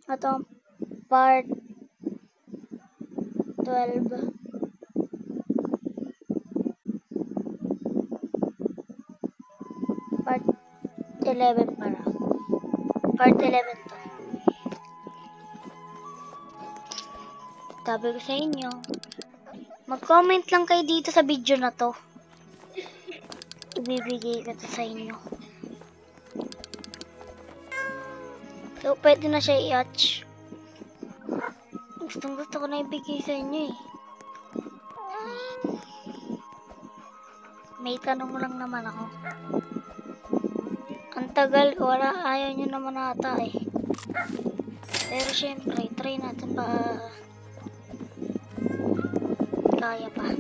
Ito ang part 12. Part 11 para. Part 11 to. Sabi ko sa inyo, mag-comment lang kayo dito sa video na to. Ibibigay ko to sa inyo. So, pwede na siya i-atch. Gusto ko na ibigay sa inyo eh. May tanong lang naman ako. Ang tagal ko, ayaw nyo naman ata eh. Pero syempre, try natin pa. Kaya pa.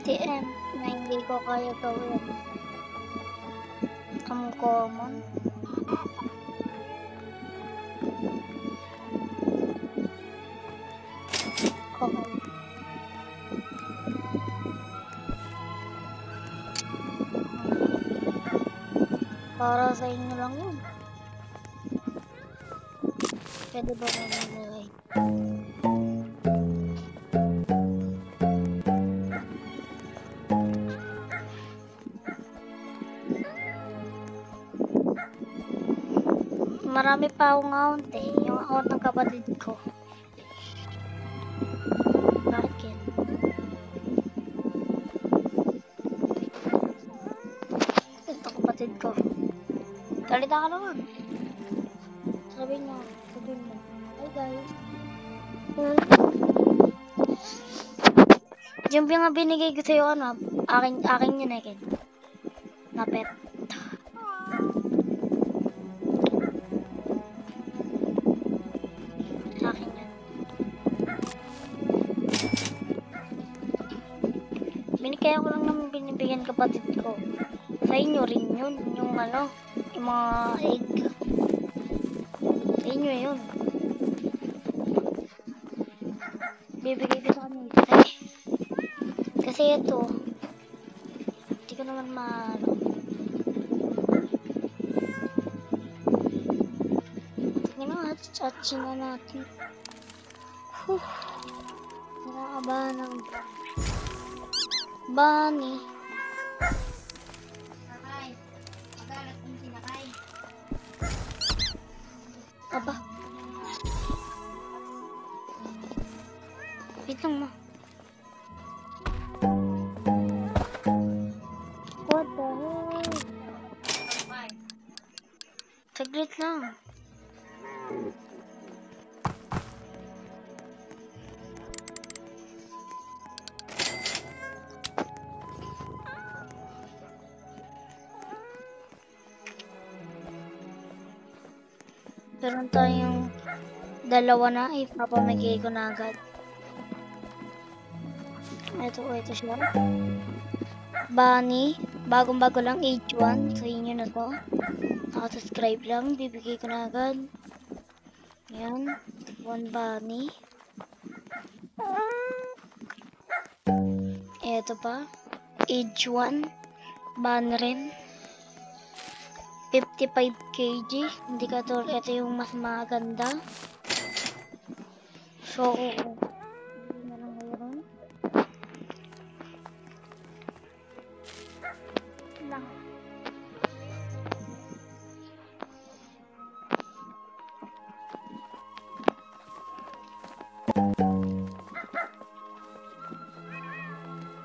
TM na hindi ko kaya gawin. Ang common. Okay. Para sa inyo lang yun. Pwede ba na nilagay? Marami pa akong account eh. Yung account ng kapatid ko. Bakit? Ito kapatid ko. Salita ka naman. Sabihin mo. Hi guys. Yung nga binigay ko sa'yo ano. Akin yun eh. Na pet. Kaya ko lang naman binibigyan kapatid ko. Sa inyo rin yun. Yung ano, yung mga egg. Sa inyo yun. Bibigay ko sa kanya isa eh. Kasi ito, hindi ko naman maano. Tingnan nga, chatchin na natin. Nakakabahan ng Bunny. Aba. Wait lang mo. What the hell? Saglit lang. Meron tayong dalawa na, ipapamigay ko na agad. Ito siya. Bunny, bagong-bago lang, age 1, sa inyo na to. Nakasubscribe lang, bibigay ko na agad. Yan, one bunny. Ito pa, age 1, bunny rin. 55 kg, hindi ka to, ito yung mas maganda. So, hindi na lang ngayon. Lang.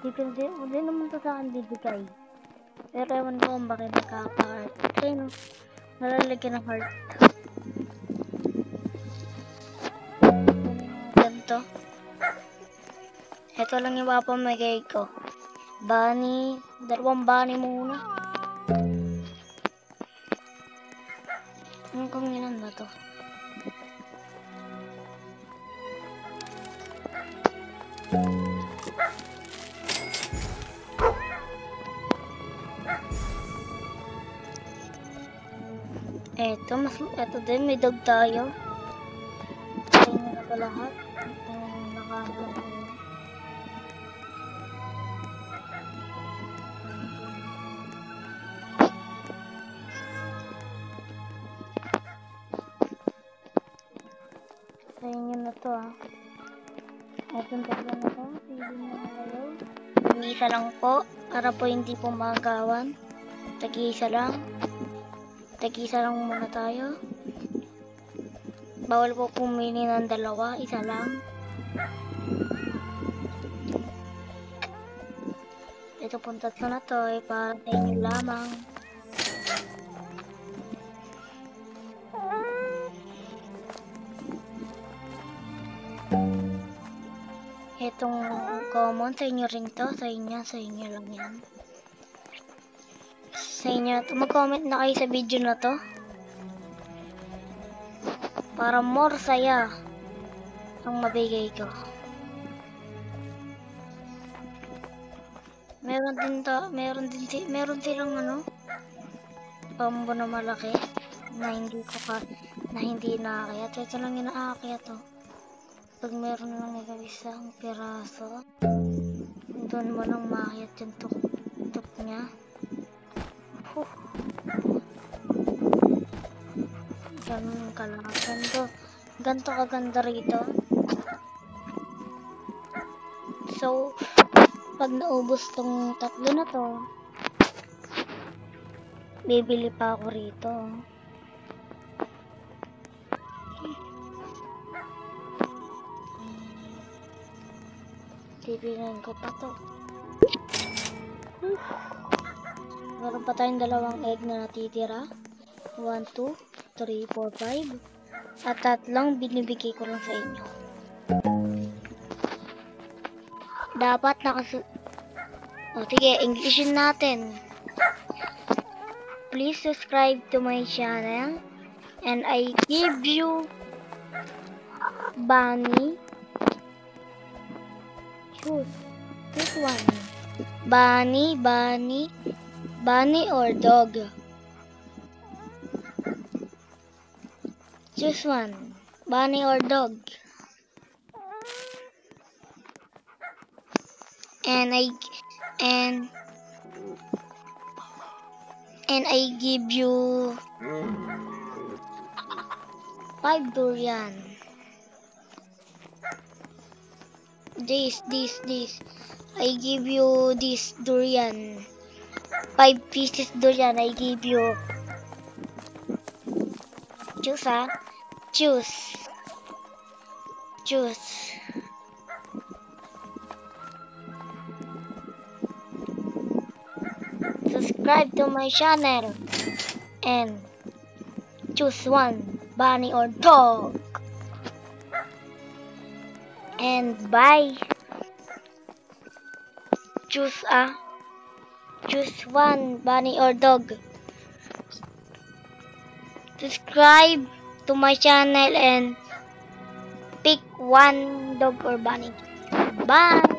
Hindi naman to sa akin bibigay. Pero ewan ko kung bakit nagkaka-heart. Ayun, nalalagyan ng heart. Ganito. Ito lang yung papamigay ko. Bunny. Dalawang bunny muna. Ano kung yun ba to? Eto din, may dog tayo. Sa inyo na ba lahat? Nakahanap ko. Sa inyo na to Etong tatlo na to, pili nyo na kayo. Isa lang po, para po hindi po magawan. Tag-isa lang. Tag-isa lang muna tayo. Bawal po pumili ng dalawa, isa lang. Ito pong tatlo na to ay para sa inyo lamang. Itong common, sa inyo rin to, sa inyo lang yan. Sa inyo to, mag-comment na kayo sa video na to. Para more saya ang mabigay ko. Meron silang pambo na malaki na hindi nakakayat. Ito lang yung nakakayat to. Pag meron lang isang piraso, doon mo nang makayat yung tuk niya. Ganun ka lang. Ganto kaganda rito. So, pag naubos tong tatlo na to, bibili pa ako rito. Bibilin ko pa to. Meron pa tayong dalawang egg na natitira. 1, 2, 3, 4, 5. At tatlong binibigay ko lang sa inyo. Dapat sige, Englishin natin. Please subscribe to my channel. And I give you bunny. Choose one. Bunny or dog. Choose one. Bunny or dog. And I give you 5 durian. This. I give you this durian. 5 pieces durian. I give you. Choose. Subscribe to my channel and choose one, bunny or dog. And bye. Choose one, bunny or dog. Subscribe to my channel and pick one dog or bunny. Bye.